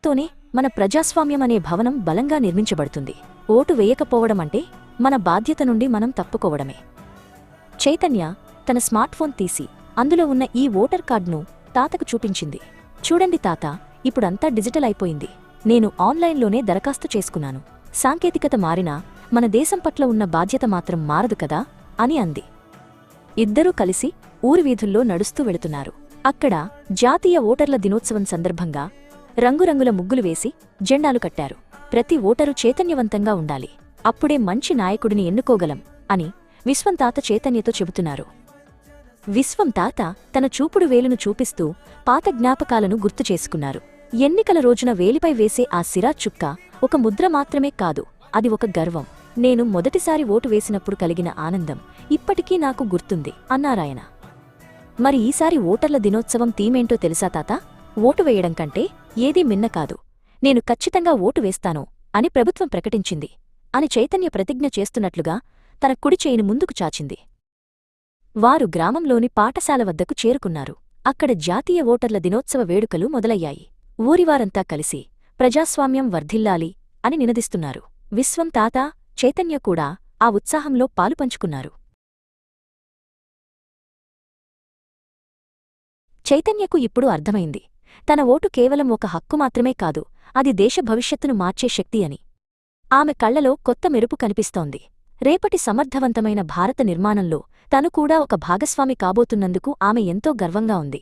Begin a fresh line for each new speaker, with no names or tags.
ఓటుతోనే మన ప్రజాస్వామ్యమనే భవనం బలంగా నిర్మించబడుతుంది. ఓటు వేయకపోవడమంటే మన బాధ్యత నుండి మనం తప్పుకోవడమే. చైతన్య తన స్మార్ట్ఫోన్ తీసి అందులో ఉన్న ఈ ఓటర్ కార్డును తాతకు చూపించింది. చూడండి తాత, ఇప్పుడంతా డిజిటల్ అయిపోయింది. నేను ఆన్లైన్లోనే దరఖాస్తు చేసుకున్నాను. సాంకేతికత మారినా మన దేశం పట్ల ఉన్న బాధ్యత మాత్రం మారదు కదా అని అంది. ఇద్దరూ కలిసి ఊరి వీధుల్లో నడుస్తూ వెళుతున్నారు. అక్కడ జాతీయ ఓటర్ల దినోత్సవం సందర్భంగా రంగురంగుల ముగ్గులు వేసి జెండాలు కట్టారు. ప్రతి ఓటరు చైతన్యవంతంగా ఉండాలి, అప్పుడే మంచి నాయకుడిని ఎన్నుకోగలం అని విశ్వం తాత చైతన్యతో చెబుతున్నారు. విశ్వం తాత తన చూపుడు వేలును చూపిస్తూ పాత జ్ఞాపకాలను గుర్తు చేసుకున్నారు. ఎన్నికల రోజున వేలిపై వేసే ఆ సిరా చుక్క ఒక ముద్ర మాత్రమే కాదు, అది ఒక గర్వం. నేను మొదటిసారి ఓటు వేసినప్పుడు కలిగిన ఆనందం ఇప్పటికీ నాకు గుర్తుంది అన్నారాయన. మరి ఈసారి ఓటర్ల దినోత్సవం థీమేంటో తెలుసా తాత? ఓటు వేయడం కంటే ఏదీ మిన్న కాదు, నేను ఖచ్చితంగా ఓటు వేస్తాను అని ప్రభుత్వం ప్రకటించింది అని చైతన్య ప్రతిజ్ఞ చేస్తున్నట్లుగా తన కుడి చేయిని ముందుకు చాచింది. వారు గ్రామంలోని పాఠశాల వద్దకు చేరుకున్నారు. అక్కడ జాతీయ ఓటర్ల దినోత్సవ వేడుకలు మొదలయ్యాయి. ఊరివారంతా కలిసి ప్రజాస్వామ్యం వర్ధిల్లాలి అని నినదిస్తున్నారు. విశ్వం తాత, చైతన్య కూడా ఆ ఉత్సాహంలో పాలుపంచుకున్నారు. చైతన్యకు ఇప్పుడు అర్థమైంది, తన ఓటు కేవలం ఒక హక్కు మాత్రమే కాదు, అది దేశ భవిష్యత్తును మార్చే శక్తి అని. ఆమె కళ్లలో కొత్త మెరుపు కనిపిస్తోంది. రేపటి సమర్థవంతమైన భారత నిర్మాణంలో తను కూడా ఒక భాగస్వామి కాబోతున్నందుకు ఆమె ఎంతో గర్వంగా ఉంది.